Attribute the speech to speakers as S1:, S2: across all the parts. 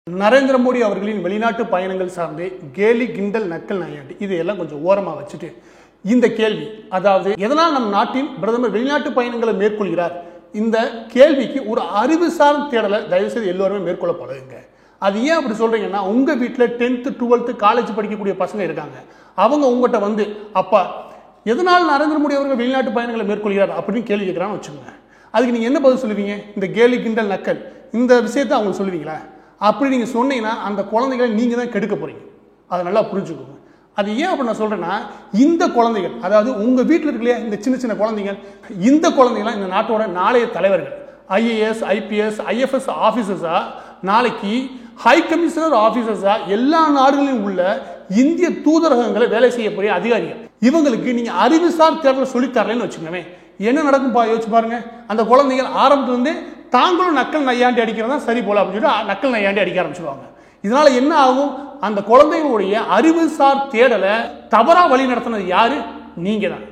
S1: நரேந்திர மோடி அவர்களின் வெளிநாட்டு பயணங்கள் சார்ந்து கேலி கிண்டல் நக்கல் நையாண்டி இதையெல்லாம் கொஞ்சம் ஓரமா வச்சுட்டு இந்த கேள்வி, அதாவது எதனால் நம் நாட்டின் பிரதமர் வெளிநாட்டு பயணங்களை மேற்கொள்கிறார், இந்த கேள்விக்கு ஒரு அறிவுசார் தேடலை தயவு செய்து எல்லோருமே மேற்கொள்ள பழகுங்க. அது ஏன் அப்படி சொல்றீங்கன்னா, உங்க வீட்டில் 10th 12th காலேஜ் படிக்கக்கூடிய பசங்க இருக்காங்க. அவங்க உங்ககிட்ட வந்து அப்பா எதனால் நரேந்திர மோடி அவர்கள் வெளிநாட்டு பயணங்களை மேற்கொள்கிறார் அப்படின்னு கேள்வி கேட்கிறான்னு வச்சுக்கோங்க. அதுக்கு நீங்க என்ன பதில் சொல்லுவீங்க? இந்த கேலி கிண்டல் நக்கல் இந்த விஷயத்தை அவங்க சொல்லுவீங்களா? அப்படி நீங்க சொன்னீங்கன்னா அந்த குழந்தைகளை நீங்க தான் கெடுக்க போறீங்க. அதை நல்லா புரிஞ்சுக்கோங்க. அது ஏன் அப்படி நான் சொல்றேன்னா, இந்த குழந்தைகள், அதாவது உங்க வீட்டில் இருக்கலையா இந்த சின்ன சின்ன குழந்தைகள், இந்த குழந்தைகள்லாம் இந்த நாட்டோட நாளைய தலைவர்கள். IAS IPS IFS ஆபீசர்ஸா, நாளைக்கு ஹை கமிஷனர் ஆபீசர்ஸா, எல்லா நாடுகளிலும் உள்ள இந்திய தூதரகங்களை வேலை செய்யக்கூடிய அதிகாரிகள். இவங்களுக்கு நீங்க அறிவுசார் தேர்தல் சொல்லித்தரலன்னு வச்சுக்கோங்க, என்ன நடக்கும் யோசிச்சு பாருங்க. அந்த குழந்தைகள் ஆரம்பத்திலிருந்தே தாங்களும் நக்கல் நையாண்டி அடிக்கிறதா சரி போல அப்படின்னு சொல்லிட்டு நக்கல் நையாண்டி அடிக்க ஆரம்பிச்சிருவாங்க. இதனால என்ன ஆகும்? அந்த குழந்தைகளுடைய அறிவுசார் தேடலை தவறா வழி நடத்தினது யாரு? நீங்க தான்.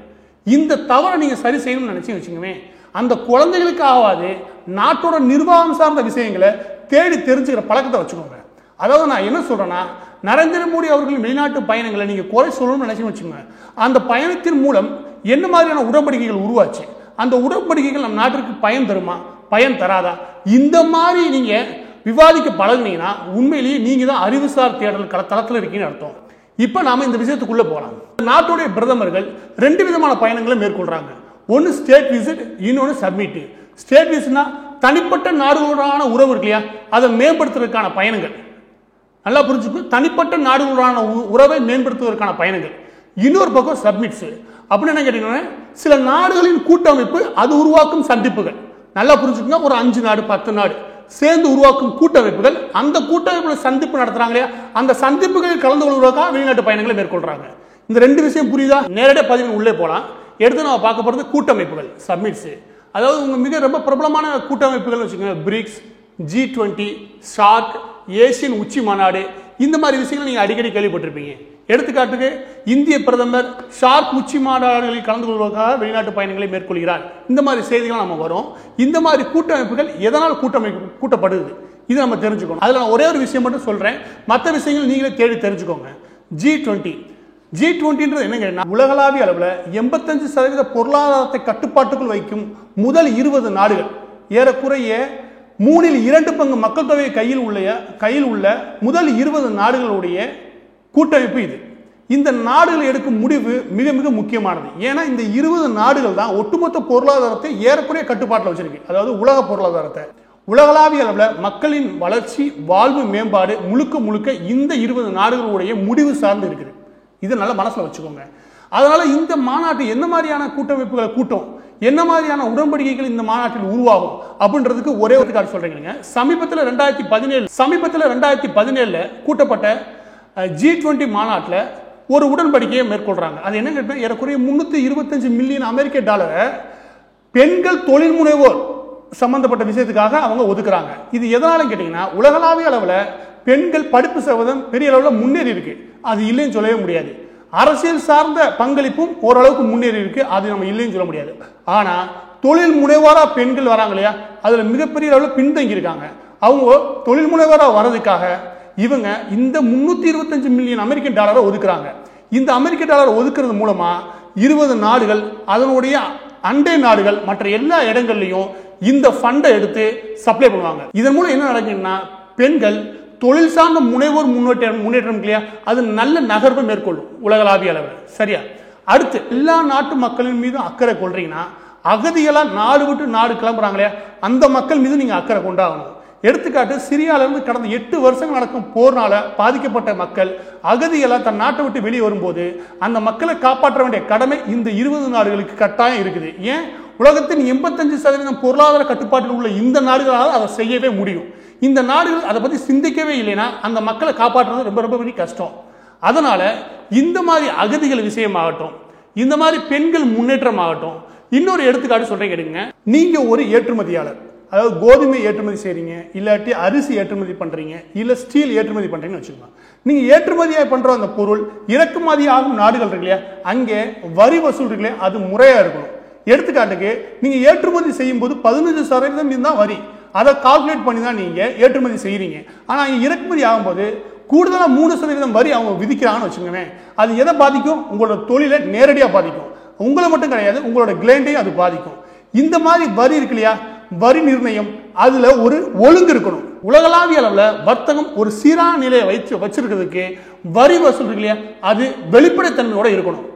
S1: இந்த தவறை நீங்க சரி செய்யணும்னு நினைச்சு வச்சுக்கோங்க, அந்த குழந்தைகளுக்கு ஆகாது நாட்டோட நிர்வாகம் சார்ந்த விஷயங்களை தேடி தெரிஞ்சுக்கிற பழக்கத்தை வச்சுக்கோங்க. அதாவது நான் என்ன சொல்றேன்னா, நரேந்திர மோடி அவர்களின் வெளிநாட்டு பயணங்களை நீங்க குறை சொல்லணும்னு நினைச்சு வச்சுக்கோங்க. அந்த பயணத்தின் மூலம் என்ன மாதிரியான உடன்படிக்கைகள் உருவாச்சு, அந்த உடன்படிக்கைகள் நம் நாட்டிற்கு பயன் தருமா, பயன் தராதா, இந்த மாதிரி நீங்க விவாதிக்க பழகுனீங்கன்னா உண்மையிலேயே நீங்க தான் அறிவுசார் தேடல் தளத்தில் இருக்கீங்கன்னு அர்த்தம். இப்ப நாம இந்த விஷயத்துக்குள்ள போலாம். நாட்டுடைய பிரதமர்கள் 2 விதமான பயணங்களை மேற்கொள்றாங்க. ஒன்னு ஸ்டேட் விசிட், இன்னொன்னு சப்மிட். ஸ்டேட் விசிட்னா தனிப்பட்ட நாடுகளுடனான உறவு இருக்கு இல்லையா, அதை மேம்படுத்துவதற்கான பயணங்கள். நல்லா புரிஞ்சுக்கும், தனிப்பட்ட நாடுகளுடனான உறவை மேம்படுத்துவதற்கான பயணங்கள். இன்னொரு பக்கம் சப்மிட்ஸ் அப்படின்னு என்ன கேட்டீங்கன்னா, சில நாடுகளின் கூட்டமைப்பு அது உருவாக்கும் சந்திப்புகள். நல்லா புரிஞ்சுக்கோங்க, ஒரு 5 நாடு 10 நாடு சேர்ந்து உருவாக்கும் கூட்டமைப்புகள், அந்த கூட்டமைப்புல சந்திப்பு நடத்துறாங்க இல்லையா, அந்த சந்திப்புகளில் கலந்து கொள்வதற்காக வெளிநாட்டு பயணங்களை மேற்கொள்றாங்க. இந்த 2 விஷயம் புரியுதா? நேரடியாக பதிவு உள்ளே போலாம். எடுத்து நம்ம பார்க்க போறது கூட்டமைப்புகள், சப்மிட்ஸ். அதாவது உங்க மிக ரொம்ப பிரபலமான கூட்டமைப்புகள் வச்சுக்கோங்க, பிரிக்ஸ், G20, ஷார்க், ஏசியன் உச்சி மாநாடு, இந்த மாதிரி விஷயங்கள் நீங்க அடிக்கடி கேள்விப்பட்டிருப்பீங்க. எடுத்துக்காட்டுக்கு இந்திய பிரதமர் ஷார்க் உச்சி மாநாடுகளில் கலந்து கொள்வதற்காக வெளிநாட்டு பயணங்களை மேற்கொள்கிறார். இந்த மாதிரி செய்திகள் நம்ம வரும். இந்த மாதிரி கூட்டமைப்புகள் எதனால் கூட்டப்படுது இது நம்ம தெரிஞ்சுக்கணும். அதுல நான் ஒரே ஒரு விஷயம் மட்டும் சொல்றேன், மற்ற விஷயங்கள் நீங்களே தேடி தெரிஞ்சுக்கோங்க. G20 என்ன கேட்டா, உலகளாவிய அளவில் 85% பொருளாதாரத்தை கட்டுப்பாட்டுக்குள் வைக்கும் முதல் 20 நாடுகள். ஏறக்குறைய 3/2 பங்கு மக்கள் தொகை கையில் உள்ள முதல் 20 நாடுகளுடைய கூட்டமைப்பு இது. இந்த நாடுகள் எடுக்கும் முடிவு மிக மிக முக்கியமானது. ஏன்னா இந்த 20 நாடுகள் தான் ஒட்டுமொத்த பொருளாதாரத்தை ஏறக்குறைய கட்டுப்பாட்டில் வச்சிருக்கு. அதாவது உலக பொருளாதாரத்தை உலகளாவிய அளவில் மக்களின் வளர்ச்சி, வாழ்வு மேம்பாடு முழுக்க இந்த 20 நாடுகளுடைய முடிவு சார்ந்து இருக்குது. இது நல்ல மனசுல வச்சுக்கோங்க. அதனால இந்த மாநாட்டு என்ன மாதிரியான கூட்டமைப்புகளை கூட்டம், என்ன மாதிரியான உடன்படிக்கைகள் இந்த மாநாட்டில் உருவாகும் அப்படின்றதுக்கு ஒரே ஒரு காரணம் சொல்றீங்க. சமீபத்தில் 2017 கூட்டப்பட்ட G20 மாநாட்டில் ஒரு உடன்படிக்கையை மேற்கொள்றாங்க. அது என்ன கேட்டா, ஏறக்குறைய $325 மில்லியன் பெண்கள் தொழில் முனைவோர் சம்பந்தப்பட்ட விஷயத்துக்காக அவங்க ஒதுக்குறாங்க. இது எதனால கேட்டீங்கன்னா, உலகளாவிய அளவில் பெண்கள் படிப்பு சதவீதம் பெரிய அளவில் முன்னேறி இருக்கு, அது இல்லைன்னு சொல்லவே முடியாது. அரசியல் சார்ந்த பங்களிப்பும் ஓரளவுக்கு முன்னேறி இருக்கு, அது நம்ம இல்லைன்னு சொல்ல முடியாது. ஆனா தொழில் முனைவோரா பெண்கள் வராங்க இல்லையா, அதுல மிகப்பெரிய அளவில் பின்தங்கி இருக்காங்க. அவங்க தொழில் முனைவோரா வர்றதுக்காக இவங்க இந்த $325 மில்லியன் ஒதுக்குறாங்க. இந்த $1 ஒதுக்குறது மூலமா 20 நாடுகள், அதனுடைய அண்டை நாடுகள், மற்ற எல்லா இடங்கள்லையும் இந்த ஃபண்டை எடுத்து சப்ளை பண்ணுவாங்க. இதன் மூலம் என்ன நடக்குன்னா, பெண்கள் தொழில் சார்ந்த முனைவோர் முன்னேற்றம் இல்லையா, அது நல்ல நகர்வை மேற்கொள்ளும் உலகளாவிய அளவில். சரியா? அடுத்து எல்லா நாட்டு மக்களின் மீது அக்கறை கொள்றீங்கன்னா, அகதிகளா நாடு விட்டு நாடு கிளம்புறாங்க இல்லையா, அந்த மக்கள் மீது நீங்க அக்கறை கொண்டாகணும். எடுத்துக்காட்டு, சிரியாவிலிருந்து கடந்த 8 வருஷங்கள் நடக்கும் போர்னால பாதிக்கப்பட்ட மக்கள் அகதிகளா தன் நாட்டை விட்டு வெளியே வரும்போது அந்த மக்களை காப்பாற்ற வேண்டிய கடமை இந்த 20 நாடுகளுக்கு கட்டாயம் இருக்குது. ஏன்? உலகத்தின் 85% பொருளாதார கட்டுப்பாட்டில் உள்ள இந்த நாடுகளால் அதை செய்யவே முடியும். இந்த நாடுகள் அதை பத்தி சிந்திக்கவே இல்லைன்னா அந்த மக்களை காப்பாற்றுறது ரொம்ப ரொம்ப பெரிய கஷ்டம். அதனால இந்த மாதிரி அகதிகள் விஷயமாகட்டும், இந்த மாதிரி பெண்கள் முன்னேற்றம் ஆகட்டும். இன்னொரு எடுத்துக்காட்டு சொல்றேன் கேளுங்க. நீங்க ஒரு ஏற்றுமதியாளர், அதாவது கோதுமை ஏற்றுமதி செய்றீங்க, இல்லாட்டி அரிசி ஏற்றுமதி பண்றீங்க, இல்ல ஸ்டீல் ஏற்றுமதி பண்றீங்கன்னு வச்சுக்கோங்க. நீங்க ஏற்றுமதியாக பண்ற அந்த பொருள் இறக்குமதி ஆகும் நாடுகள் இருக்கு இல்லையா, அங்கே வரி வசூல் இருக்கு இல்லையா, அது முறையா இருக்கணும். எடுத்துக்காட்டுக்கு, நீங்க ஏற்றுமதி செய்யும் போது 15% தான் வரி, அதை கால்குலேட் பண்ணி தான் நீங்க ஏற்றுமதி செய்யறீங்க. ஆனா இறக்குமதி ஆகும்போது கூடுதலா 3% வரி அவங்க விதிக்கிறாங்கன்னு வச்சுக்கோங்களேன். அது எதை பாதிக்கும்? உங்களோட தொழிலை நேரடியாக பாதிக்கும். உங்களை மட்டும் கிடையாது, உங்களோட கிளைண்டையும் அது பாதிக்கும். இந்த மாதிரி வரி இருக்கு இல்லையா, வரி நிர்ணயம், அதுல ஒரு ஒழுங்கு இருக்கணும். உலகளாவிய அளவில் வர்த்தகம் ஒரு சீரான நிலையை வச்சிருக்கிறதுக்கு வரி வசூல் இருக்கு இல்லையா, அது வெளிப்படைத்தன்மையோட இருக்கணும்.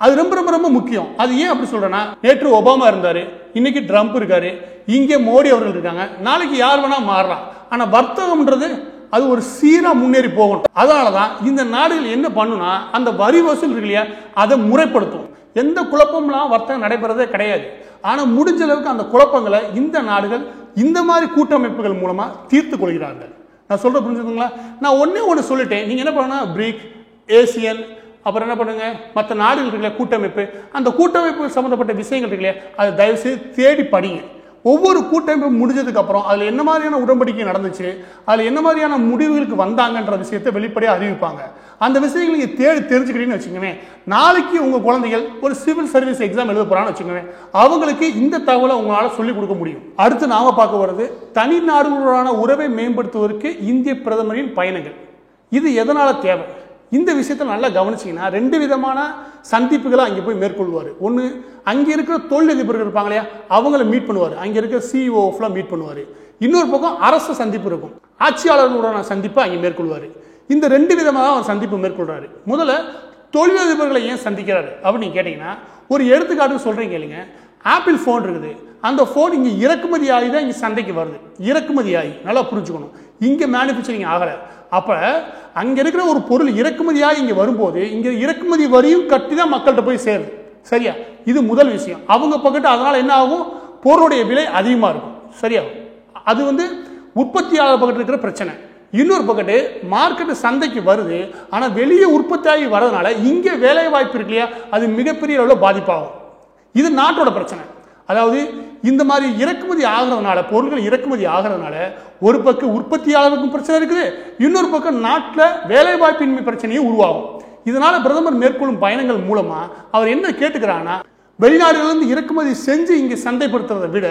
S1: அது ரொம்ப ரொம்ப ரொம்ப முக்கியம். அது ஏன் அப்படி சொல்றேன்னா, நேற்று ஒபாமா இருந்தாரு, இன்னைக்கு ட்ரம்ப் இருக்காரு, இங்கே மோடி அவர்கள் இருக்காங்க, நாளைக்கு யார் வேணா மாறலாம். ஆனா வர்த்தகம்ன்றது அது ஒரு சீரா முன்னேறி போகணும். அதனாலதான் இந்த நாடுகள் என்ன பண்ணுனா, அந்த வரி வசூல் இருக்கு இல்லையா, அதை முறைப்படுத்தும். எந்த குழப்பம்லாம் வர்த்தகம் நடைபெறதே கிடையாது. ஆனா முடிஞ்ச அளவுக்கு அந்த குழப்பங்களை இந்த நாடுகள் இந்த மாதிரி கூட்டமைப்புகள் மூலமா தீர்த்து கொள்கிறார்கள். நான் சொல்ற புரிஞ்சுதுங்களா? நான் ஒண்ணு சொல்லிட்டேன். நீங்க என்ன பண்ணணும், பிரிக், ஏசியன், அப்புறம் என்ன பண்ணுங்க, மற்ற நாடுகள் இருக்கிற கூட்டமைப்பு, அந்த கூட்டமைப்பு சம்பந்தப்பட்ட விஷயங்கள் இருக்குல்லையா, அதை தயவு செய்து தேடி படிங்க. ஒவ்வொரு கூட்டமைப்பு முடிஞ்சதுக்கு அப்புறம் அதுல என்ன மாதிரியான உடன்படிக்கை நடந்துச்சு, அதுல என்ன மாதிரியான முடிவுகளுக்கு வந்தாங்கன்ற விஷயத்தை வெளிப்படையாக அறிவிப்பாங்க. அந்த விஷயங்களை நீங்க தேடி தெரிஞ்சுக்கிட்டீங்கன்னு வச்சுக்கோங்க, நாளைக்கு உங்க குழந்தைகள் ஒரு சிவில் சர்வீஸ் எக்ஸாம் எழுத போறான்னு வச்சுக்கோங்க, அவங்களுக்கு இந்த தகவலை உங்களால சொல்லிக் கொடுக்க முடியும். அடுத்து நாம பார்க்க வர்றது தனி நாடுகளுடனான உறவை மேம்படுத்துவதற்கு இந்திய பிரதமரின் பயணங்கள். இது எதனால தேவை? இந்த விஷயத்தை நல்லா கவனிச்சிங்கன்னா 2 விதமான சந்திப்புகளை அங்கே போய் மேற்கொள்வார். ஒன்று, அங்கே இருக்கிற தொழிலதிபர்கள் இருப்பாங்க இல்லையா, அவங்கள மீட் பண்ணுவார். அங்கே இருக்கிற சிஇஓஃப்லாம் மீட் பண்ணுவார். இன்னொரு பக்கம் அரசு சந்திப்பு இருக்கும், ஆட்சியாளர்களுடனான சந்திப்பை அங்கே மேற்கொள்வார். இந்த 2 விதமாக அவர் சந்திப்பு மேற்கொள்றாரு. முதல்ல தொழிலதிபர்களை ஏன் சந்திக்கிறாரு அப்படின்னு கேட்டீங்கன்னா, ஒரு எடுத்துக்காட்டு சொல்றீங்க இல்லைங்க, ஆப்பிள் ஃபோன் இருக்குது, அந்த ஃபோன் இங்கே இறக்குமதி ஆகி தான் இங்கே சந்தைக்கு வருது. இறக்குமதி ஆகி, நல்லா புரிஞ்சுக்கணும், இங்கே மேனுஃபேக்சரிங் ஆகலை. அப்ப அங்க இருக்கிற ஒரு பொருள் இறக்குமதியாக இங்க வரும்போது இங்க இறக்குமதி வரியும் கட்டி தான் மக்கள்கிட்ட போய் சேருது. சரியா? இது முதல் விஷயம். அவங்க பக்கத்து அதனால என்ன ஆகும், பொருளுடைய விலை அதிகமா இருக்கும். சரியா? அது உற்பத்தியாளர் பக்கத்து இருக்கிற பிரச்சனை. இன்னொரு பக்கத்து மார்க்கெட் சந்தைக்கு வருது, ஆனா வெளியே உற்பத்தியாகி வரதுனால இங்க வேலை வாய்ப்பு இருக்கு இல்லையா, அது மிகப்பெரிய அளவில் பாதிப்பாகும். இது நாட்டோட பிரச்சனை. அதாவது இந்த மாதிரி இறக்குமதி ஆகிறதுனால, பொருட்கள் இறக்குமதி ஆகிறதுனால ஒரு பக்கம் உற்பத்தியாளருக்கும் பிரச்சனை இருக்குது, இன்னொரு பக்கம் நாட்டில் வேலை வாய்ப்பின்மை பிரச்சனையும் உருவாகும். இதனால பிரதமர் மேற்கொள்ளும் பயணங்கள் மூலமா அவர் என்ன கேட்டுக்கிறாங்கன்னா, வெளிநாடுகளிலிருந்து இறக்குமதி செஞ்சு இங்கே சந்தைப்படுத்துறதை விட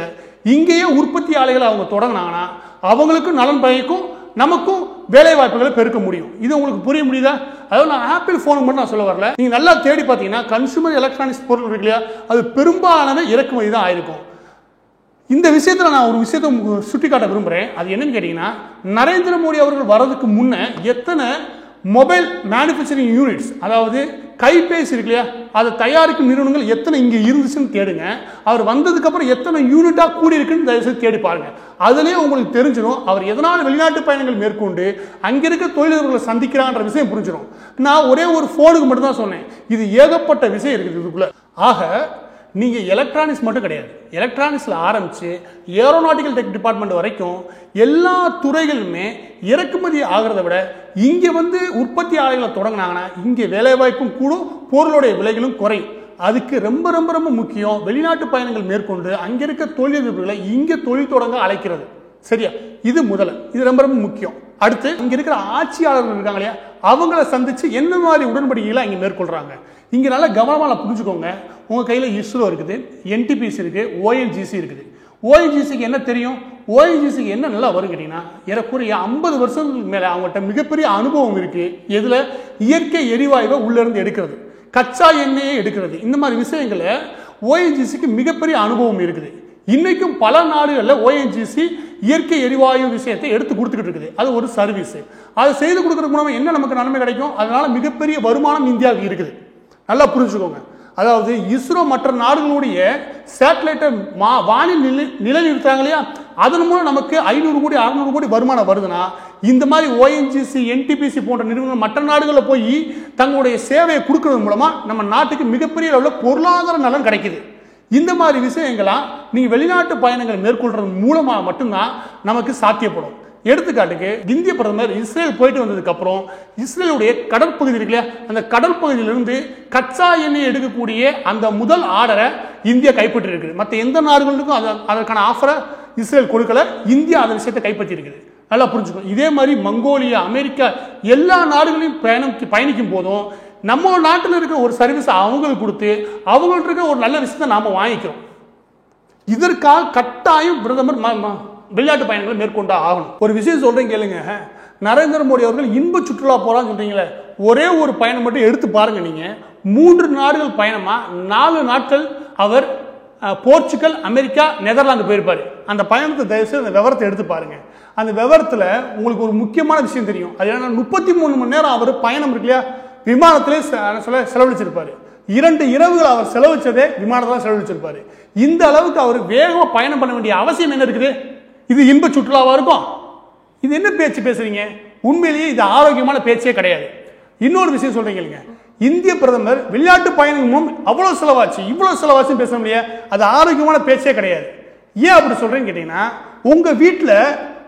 S1: இங்கேயே உற்பத்தி ஆலைகளை அவங்க தொடங்கினாங்கன்னா அவங்களுக்கும் நலன் பயக்கும், நமக்கும் வேலை வாய்ப்புகளை பெருக்க முடியும். இது உங்களுக்கு புரிய முடியுதா? அதாவது நான் ஆப்பிள் போனுக்கு மட்டும் நான் சொல்ல வரல, நீங்க நல்லா தேடி பார்த்தீங்கன்னா கன்சூமர் எலக்ட்ரானிக்ஸ் பொருள் இருக்கு இல்லையா, அது பெரும்பாலானவை இறக்குமதி தான் ஆயிருக்கும். இந்த விஷயத்துல நான் ஒரு விஷயத்தை சுட்டி காட்ட விரும்புறேன். அது என்னன்னு கேட்டீங்கன்னா, நரேந்திர மோடி அவர்கள் வர்றதுக்கு முன்ன எத்தனை மொபைல் மேனுஃபேக்சரிங் யூனிட்ஸ், அதாவது கைபேசி இருக்கு இல்லையா, அதை தயாரிக்கும் நிறுவனங்கள் எத்தனை இங்கே இருந்துச்சுன்னு தேடுங்க. அவர் வந்ததுக்கு அப்புறம் எத்தனை யூனிட்டா கூடி இருக்குன்னு தயவுசெய்து தேடி பாருங்க. அதுலேயே உங்களுக்கு தெரிஞ்சிடும் அவர் எதனால் வெளிநாட்டு பயணங்கள் மேற்கொண்டு அங்கே இருக்க தொழிலதிபர்களை சந்திக்கிறான்ற விஷயம் புரிஞ்சிடும். நான் ஒரே ஒரு போனுக்கு மட்டும் தான் சொன்னேன், இது ஏகப்பட்ட விஷயம் இருக்குது இதுக்குள்ள. ஆக நீங்க எலக்ட்ரானிக்ஸ் மட்டும் கிடையாது, எலக்ட்ரானிக்ஸ்ல ஆரம்பிச்சு ஏரோநாட்டிக்கல் டெக் டிபார்ட்மெண்ட் வரைக்கும் எல்லா துறைகளுமே இறக்குமதி ஆகிறத விட இங்க உற்பத்தி ஆலைகளை தொடங்கினாங்கன்னா இங்க வேலை வாய்ப்பும் கூடும், பொருளுடைய விலைகளும் குறையும். அதுக்கு ரொம்ப ரொம்ப ரொம்ப முக்கியம் வெளிநாட்டு பயணங்கள் மேற்கொண்டு அங்க இருக்க தொழிலதிபர்களை இங்க தொழில் தொடங்க அழைக்கிறது. சரியா? இது முதல்ல, இது ரொம்ப ரொம்ப முக்கியம். அடுத்து இங்க இருக்கிற ஆட்சியாளர்கள் இருக்காங்க இல்லையா, அவங்கள சந்திச்சு என்ன மாதிரி உடன்படிக்கைகளை இங்க மேற்கொள்றாங்க. இங்க நல்ல கவனமாக புரிஞ்சுக்கோங்க. உங்க கையில இஸ்ரோ இருக்குது, என்டிபிசி இருக்கு, ஓஎன்ஜிசி இருக்குது. ஓஎன்ஜிசிக்கு என்ன தெரியும், ஓஎன்ஜிசிக்கு என்ன நல்லா வரும் கேட்டீங்கன்னா, ஏறக்குறைய 50 வருஷங்களுக்கு மேல அவங்கள்ட்ட மிகப்பெரிய அனுபவம் இருக்கு. எதுல? இயற்கை எரிவாயுவை உள்ள இருந்து எடுக்கிறது, கச்சா எண்ணெயை எடுக்கிறது. இந்த மாதிரி விஷயங்கள ஓஎன்ஜிசிக்கு மிகப்பெரிய அனுபவம் இருக்குது. இன்னைக்கும் பல நாடுகளில் ஓஎன்ஜிசி இயற்கை எரிவாயு விஷயத்தை எடுத்து கொடுத்துக்கிட்டு இருக்குது. அது ஒரு சர்வீஸ். அதை செய்து கொடுக்கறது மூலமா என்ன நமக்கு நன்மை கிடைக்கும், அதனால மிகப்பெரிய வருமானம் இந்தியாவுக்கு இருக்குது. நல்லா புரிஞ்சுக்கோங்க. அதாவது இஸ்ரோ மற்ற நாடுகளுடைய சேட்டலைட்டை வானில் நிலைநிறுத்தாங்க இல்லையா, அதன் மூலம் நமக்கு 500 கோடி 600 கோடி வருமானம் வருதுன்னா, இந்த மாதிரி ஓஎன்ஜிசி என்டிபிசி போன்ற நிறுவனங்கள் மற்ற நாடுகளில் போய் தங்களுடைய சேவையை கொடுக்கறது மூலமா நம்ம நாட்டுக்கு மிகப்பெரிய அளவில் பொருளாதார நலன் கிடைக்குது. இந்த மாதிரி விஷயங்களாம் நீங்க வெளிநாட்டு பயணங்கள் மேற்கொள்றது மூலமா மட்டும்தான் நமக்கு சாத்தியப்படும். எடுத்துக்காட்டுக்கு இந்திய பிரதமர் இஸ்ரேல் போயிட்டு வந்ததுக்கு அப்புறம் இஸ்ரேலுடைய கடற்பகுதி இருக்கு இல்லையா, அந்த கடல் பகுதியிலிருந்து கச்சா எண்ணெய் எடுக்கக்கூடிய அந்த முதல் ஆர்டரை இந்தியா கைப்பற்றி இருக்குது. மற்ற எந்த நாடுகளுக்கும் அதற்கான ஆஃபரை இஸ்ரேல் கொடுக்கல, இந்தியா அந்த விஷயத்தை கைப்பற்றி இருக்குது. நல்லா புரிஞ்சுக்கணும். இதே மாதிரி மங்கோலியா, அமெரிக்கா எல்லா நாடுகளையும் பயணிக்கும் போதும் நம்ம நாட்டில் இருக்க ஒரு சர்வீஸ் அவங்களுக்கு கொடுத்து அவங்கள்ட்ட இருக்க ஒரு நல்ல விஷயத்தை நாம வாங்கிக்கிறோம். இதற்காக கட்டாயம் பிரதமர் வெளிநாட்டு பயணங்களை மேற்கொண்டா ஆகணும். ஒரு விஷயம் சொல்றேன் கேளுங்க, நரேந்திர மோடி அவர்கள் இன்ப சுற்றுலா போறான்னு சொல்றீங்களே, ஒரே ஒரு பயணம் மட்டும் எடுத்து பாருங்க. நீங்க 3 நாடுகள் பயணமா 4 நாட்கள் அவர் போர்ச்சுகல், அமெரிக்கா, நெதர்லாந்து போயிருப்பாரு. அந்த பயணத்தை தயவுசெய்து அந்த விவரத்தை எடுத்து பாருங்க. அந்த விவரத்துல உங்களுக்கு ஒரு முக்கியமான விஷயம் தெரியும். அது என்னன்னா 33 மணி நேரம் அவர் பயணம் இருக்கு இல்லையா, விமானத்திலே செலவழிச்சிருப்பாரு. 2 இரவுகள் அவர் செலவழிச்சதே விமானத்தில் செலவழிச்சிருப்பாரு. இந்த அளவுக்கு அவர் வேகமா பயணம் பண்ண வேண்டிய அவசியம் என்ன இருக்குது? இது இன்ப சுற்றுலாவா இருக்கும்? இது என்ன பேச்சு பேசுறீங்க? உண்மையிலேயே இது ஆரோக்கியமான பேச்சே கிடையாது. இன்னொரு விஷயம் சொல்றீங்க, இந்திய பிரதமர் வெளிநாட்டு பயணம் மூலம் அவ்வளவு செலவாச்சு இவ்வளவு செலவாச்சுன்னு பேச முடியாது. அது ஆரோக்கியமான பேச்சே கிடையாது. ஏன் அப்படி சொல்றேன்னு கேட்டீங்கன்னா, உங்க வீட்டில்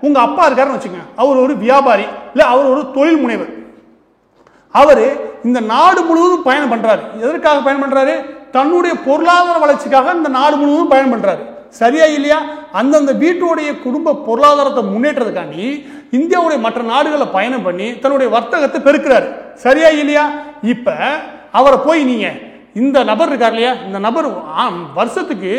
S1: உங்க அப்பா இருக்காருன்னு வச்சுக்கோங்க, அவர் ஒரு வியாபாரி இல்ல அவர் ஒரு தொழில் முனைவர். அவரு இந்த நாடு முழுவதும் பயணம் பண்றாரு. எதற்காக பயணம் பண்றாரு? தன்னுடைய பொருளாதார வளர்ச்சிக்காக இந்த நாடு முழுவதும் பயணம் பண்றாரு. சரியா இல்லையா? அந்தந்த வீட்டுடைய குடும்ப பொருளாதாரத்தை முன்னேற்றத்துக்காண்டி இந்தியாவுடைய மற்ற நாடுகளை பயணம் பண்ணி தன்னுடைய வர்த்தகத்தை பெருக்கிறாரு. சரியா இல்லையா? இப்ப அவரை போய் நீங்க இந்த நபர் இருக்கார் இல்லையா, இந்த நபர் வருஷத்துக்கு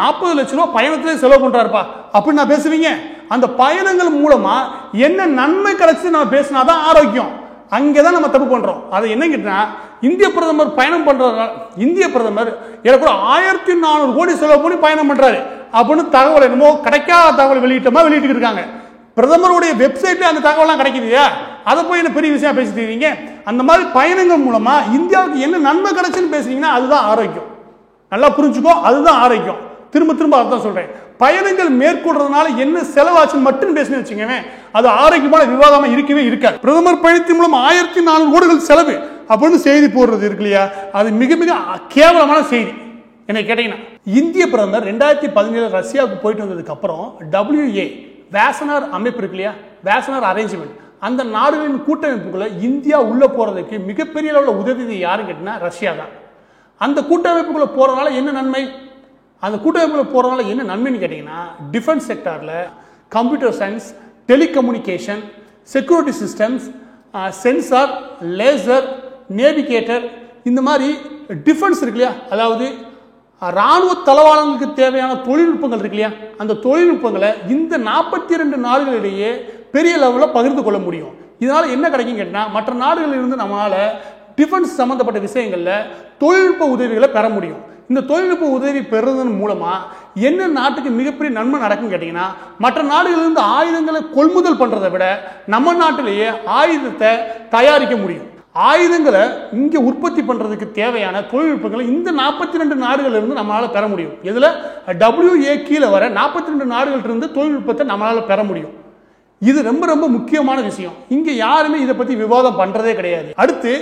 S1: 40 லட்சம் ரூபாய் பயணத்திலே செலவு பண்றாருப்பா அப்படின்னு நான் பேசுவீங்க? அந்த பயணங்கள் மூலமா என்ன நன்மை கிடைச்சு நம்ம பேசினாதான் ஆரோக்கியம். அங்கேதான் நம்ம தப்பு பண்றோம். அதை என்ன கேட்டா, இந்திய பிரதமர் பயணம் பண்ற இந்திய பிரதமர் ஏறக்குற 1400 கோடி செலவு பண்ணி பயணம் பண்றாரு அப்படின்னு தகவல் என்னமோ கிடைக்காத தகவல் வெளியிட்டு இருக்காங்க. பிரதமருடைய வெப்சைட்ல அந்த தகவலாம் கிடைக்குதுயா, அதை போய் என்ன பெரிய விஷயம் பேசிட்டு இருக்கீங்க? அந்த மாதிரி பயணங்கள் மூலமா இந்தியாவுக்கு என்ன நன்மை கிடைச்சுன்னு பேசுறீங்கன்னா அதுதான் ஆரோக்கியம். நல்லா புரிஞ்சுக்கோ, அதுதான் ஆரோக்கியம். திரும்ப திரும்ப அதான் சொல்றேன். பயணங்கள் மேற்கொள்றதுனால என்ன செலவாச்சுன்னு மட்டும் பேசுன்னு வச்சுக்கவே, அது ஆரோக்கியமான விவாதமா இருக்கவே இருக்காது. பிரதமர் பயணத்தின் மூலம் 1400 கோடிகள் செலவு அப்படின்னு செய்தி போடுறது இருக்கு இல்லையா, அது மிக மிக கேவலமான செய்தி. என்னை கேட்டீங்கன்னா, இந்திய பிரதமர் 2017 ரஷ்யாவுக்கு போயிட்டு வந்ததுக்கு அப்புறம் WA வேசனார் அமைப்பு இருக்கு இல்லையா, வேசனார் அரேஞ்ச்மெண்ட், அந்த நாடுகளின் கூட்டமைப்புக்குள்ள இந்தியா உள்ள போறதுக்கு மிகப்பெரிய அளவில் உதவி யாருன்னு கேட்டீங்கன்னா ரஷ்யா தான். அந்த கூட்டமைப்புக்குள்ள போறதுனால என்ன நன்மை? அந்த கூட்டமைப்புக்குள்ள போறதுனால என்ன நன்மைன்னு கேட்டீங்கன்னா, டிஃபென்ஸ் செக்டார்ல computer science, telecommunication, security systems, sensor, laser, navigator, இந்த மாதிரி டிஃபென்ஸ் இருக்கு இல்லையா, அதாவது ராணுவ தளவாளங்களுக்கு தேவையான தொழில்நுட்பங்கள் இருக்கு இல்லையா, அந்த தொழில்நுட்பங்களை இந்த 42 நாடுகளிடையே பெரிய லெவலில் பகிர்ந்து கொள்ள முடியும். இதனால என்ன கிடைக்கும் கேட்டா, மற்ற நாடுகளில் இருந்து நம்மளால டிஃபென்ஸ் சம்பந்தப்பட்ட விஷயங்கள்ல தொழில்நுட்ப உதவிகளை பெற முடியும். இந்த தொழில்நுட்ப உதவி பெறுவதன் மூலமா என்ன நாட்டுக்கு மிகப்பெரிய நன்மை நடக்கும் கேட்டீங்கன்னா, மற்ற நாடுகளிலிருந்து ஆயுதங்களை கொள்முதல் பண்றதை விட நம்ம நாட்டிலேயே ஆயுதத்தை தயாரிக்க முடியும். ஆயுதங்களை இங்க உற்பத்தி பண்றதுக்கு தேவையான தொழில்நுட்பங்களை இந்த 42 நாடுகள் இருந்து நம்மளால பெற முடியும். இதுல WA கீழே வர 42 நாடுகள் இருந்து தொழில்நுட்பத்தை நம்மளால பெற முடியும். இது ரொம்ப ரொம்ப முக்கியமான விஷயம். இங்க யாருமே இதை பத்தி விவாதம் பண்றதே கிடையாது. அடுத்து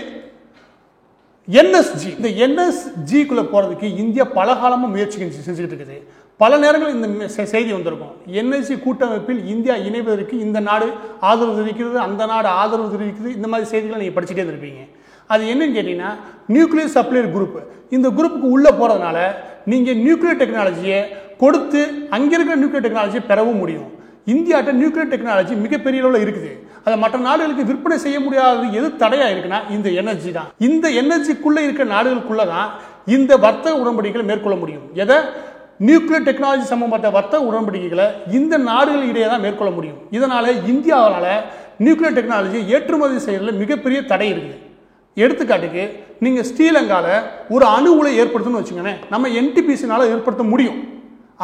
S1: NSG, இந்த NSGக்குள்ள போறதுக்கு இந்தியா பல காலமா முயற்சி செஞ்சுட்டு இருக்குது. பல நேரங்கள் இந்த செய்தி வந்திருக்கும், NSG கூட்டமைப்பில் இந்தியா இணைவதற்கு இந்த நாடு ஆதரவு தெரிவிக்கிறது, அந்த நாடு ஆதரவு தெரிவிக்கிறது. இந்த மாதிரி செய்திகளை நீங்க படிச்சுட்டே இருப்பீங்க. அது என்னன்னு கேட்டீங்கன்னா, நியூக்ளியர் சப்ளையர் குரூப். இந்த குரூப்புக்கு உள்ள போறதுனால நீங்க நியூக்ளியர் டெக்னாலஜியை கொடுத்து அங்க இருக்கிற நியூக்ளியர் டெக்னாலஜியை பெறவும் முடியும். இந்தியாட்ட நியூக்ளியர் டெக்னாலஜி மிகப்பெரிய அளவில் இருக்குது. அதை மற்ற நாடுகளுக்கு விற்பனை செய்ய முடியாதது எது தடையா இருக்குன்னா இந்த எனர்ஜி தான். இந்த எனர்ஜிக்குள்ள இருக்கிற நாடுகளுக்குள்ளதான் இந்த வர்த்தக உடன்படிக்கைகளை மேற்கொள்ள முடியும். எதை? நியூக்ளியர் டெக்னாலஜி சம்பந்தப்பட்ட வர்த்தக உடன்படிக்கைகளை இந்த நாடுகள் இடையே தான் மேற்கொள்ள முடியும். இதனால இந்தியாவால நியூக்ளியர் டெக்னாலஜி ஏற்றுமதி செய்யறதுல மிகப்பெரிய தடை இருக்குது. எடுத்துக்காட்டுக்கு, நீங்க ஸ்ரீலங்கால ஒரு அணு உலை ஏற்படுத்தணும்னு வச்சுக்கோங்க, நம்ம NTPCனால ஏற்படுத்த முடியும்.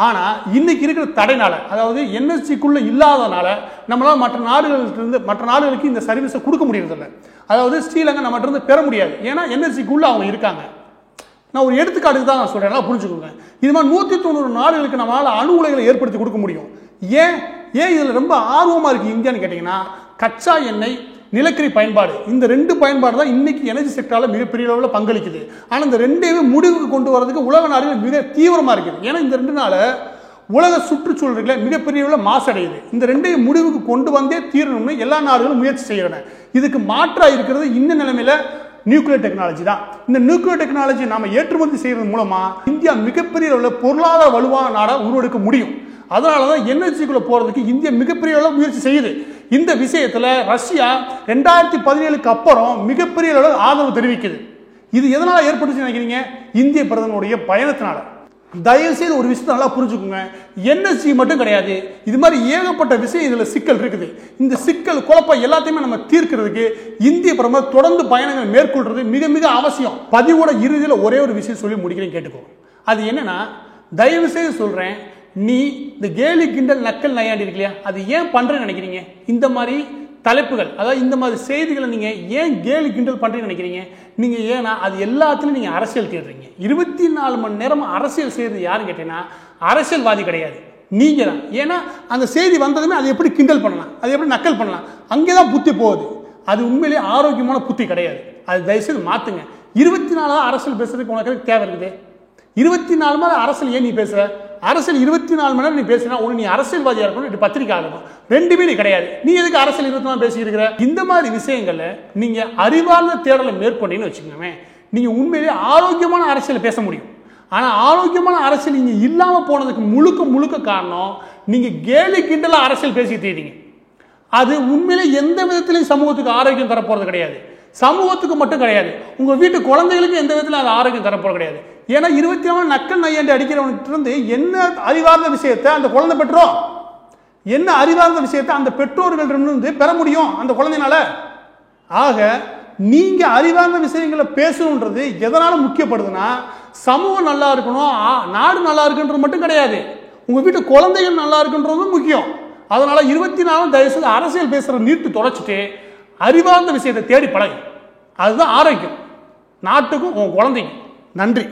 S1: ஆனா இன்னைக்கு இருக்கிற தடைனால, அதாவது NSGக்குள்ள இல்லாதனால நம்மளால மற்ற நாடுகளுக்கு இந்த சர்வீஸை கொடுக்க முடியறதில்லை. அதாவது ஸ்ரீலங்கா நம்ம இருந்து பெற முடியாது, ஏன்னா NSGக்குள்ள அவங்க இருக்காங்க. நான் ஒரு எடுத்துக்காட்டுக்கு தான் நான் சொல்றேன், புரிஞ்சுக்கோங்க. இது மாதிரி 190 நாடுகளுக்கு நம்மளால அணு உலைகளை ஏற்படுத்தி கொடுக்க முடியும். ஏன் இதுல ரொம்ப ஆர்வமா இருக்கு இந்தியான்னு கேட்டீங்கன்னா, கச்சா எண்ணெய், நிலக்கரி பயன்பாடு, இந்த 2 பயன்பாடு தான் இன்னைக்கு எனர்ஜி செக்டர்ல மிகப்பெரிய அளவில் பங்களிக்குது. ஆனா இந்த 2மே முடிவுக்கு கொண்டு வரதுக்கு உலக நாடுகள் மிக தீவிரமா இருக்குது. ஏன்னா இந்த 2 நாள் உலக சுற்றுச்சூழல்களை மிகப்பெரிய அளவில் மாசடையுது. இந்த 2ஐயும் முடிவுக்கு கொண்டு வந்தே தீரணும்னு எல்லா நாடுகளும் முயற்சி செய்யறன. இதுக்கு மாற்றா இருக்கிறது இந்த நிலைமையில நியூக்ளியர் டெக்னாலஜி தான். இந்த நியூக்ளியர் டெக்னாலஜி நாம ஏற்றுமதி செய்யறது மூலமா இந்தியா மிகப்பெரிய அளவில் பொருளாதார வலுவான நாடா உருவெடுக்க முடியும். அதனாலதான் எனர்ஜிக்குள்ள போறதுக்கு இந்தியா மிகப்பெரிய அளவு முயற்சி செய்யுது. இந்த விஷயத்துல ரஷ்யா 2017க்கு அப்புறம் மிகப்பெரிய அளவு ஆதரவு தெரிவிக்குது. இது எதனால ஏற்பட்டுச்சு நினைக்கிறீங்க? இந்திய பிரதமருடைய பயணத்தினால. தயவுசெய்து ஒரு விஷயத்தை நல்லா புரிஞ்சுக்கோங்க. என்எஸ்சி மட்டும் கிடையாது, இது மாதிரி ஏகப்பட்ட விஷயம் இதில் சிக்கல் இருக்குது. இந்த சிக்கல் குழப்பம் எல்லாத்தையுமே நம்ம தீர்க்கிறதுக்கு இந்திய பிரதமர் தொடர்ந்து பயணங்கள் மேற்கொள்றது மிக மிக அவசியம். பதிவோட இறுதியில் ஒரே ஒரு விஷயம் சொல்லி முடிக்கிறேன், கேட்டுக்கோ. அது என்னன்னா, தயவு செய்து சொல்றேன், நீ இந்த கேலி கிண்டல் நக்கல் நையாண்டி இருக்கு இல்லையா, அது ஏன் பண்றேன்னு நினைக்கிறீங்க? இந்த மாதிரி தலைப்புகள், அதாவது இந்த மாதிரி செய்திகளை நீங்க ஏன் கேலி கிண்டல் பண்றீங்கன்னு நினைக்கிறீங்க? நீங்க ஏன்னா அது எல்லாத்துலயும் நீங்க அரசியல் தேடுறீங்க. 24 மணி நேரம் அரசியல் செய்யறது யாருன்னு கேட்டீங்கன்னா அரசியல்வாதி கிடையாது, நீங்க தான். ஏன்னா அந்த செய்தி வந்ததுமே அதை எப்படி கிண்டல் பண்ணலாம், அதை எப்படி நக்கல் பண்ணலாம், அங்கேதான் புத்தி போகுது. அது உண்மையிலேயே ஆரோக்கியமான புத்தி கிடையாது. அது தயவுசெய்து மாத்துங்க. 24 அரசியல் பேசுறதுக்கு உனக்கு தேவை இருக்குது? 24 மணி நேரம் அரசியல் ஏன் நீ பேசுற? அரசியல் 24 மணி நேரம் நீ பேசினா ஒன்று நீ அரசியல்வாதியா இருக்கணும், பத்திரிகை ஆகணும். ரெண்டுமே நீ கிடையாது. நீ எதுக்கு அரசியல் 24 மணி பேசிட்டு இருக்கிற? இந்த மாதிரி விஷயங்கள்ல நீங்க அறிவார்ந்த தேடலை மேற்கொண்டீங்கன்னு வச்சுக்கோங்க, நீங்க உண்மையிலேயே ஆரோக்கியமான அரசியல் பேச முடியும். ஆனா ஆரோக்கியமான அரசியல் நீங்க இல்லாம போனதுக்கு முழுக்க முழுக்க காரணம் நீங்க கேலி கிண்டலா அரசியல் பேசிட்டு இருக்கீங்க. அது உண்மையிலே எந்த விதத்திலையும் சமூகத்துக்கு ஆரோக்கியம் தரப்போறது கிடையாது. சமூகத்துக்கு மட்டும் கிடையாது, உங்க வீட்டு குழந்தைகளுக்கு எந்த விதத்திலும் அது ஆரோக்கியம் தரப்போறது கிடையாது. ஏன்னா 24 நக்கல் நையாண்டி அடிக்கிறவனுக்கு இருந்து என்ன அறிவார்ந்த விஷயத்தை அந்த குழந்தை பெற்றோம், என்ன அறிவார்ந்த விஷயத்தை அந்த பெற்றோர்கள் இருந்து பெற முடியும் அந்த குழந்தைனால? ஆக நீங்க அறிவார்ந்த விஷயங்களை பேசணுன்றது எதனால முக்கியப்படுதுன்னா, சமூகம் நல்லா இருக்கணும், நாடு நல்லா இருக்குன்றது மட்டும் கிடையாது, உங்க வீட்டு குழந்தைகள் நல்லா இருக்குன்றதும் முக்கியம். அதனால 24 தயவுசெய்து அரசியல் பேசுற நீட்டு தொலைச்சிட்டு அறிவார்ந்த விஷயத்தை தேடி பழகு. அதுதான் ஆரோக்கியம் நாட்டுக்கும் உன் குழந்தைக்கும். நன்றி.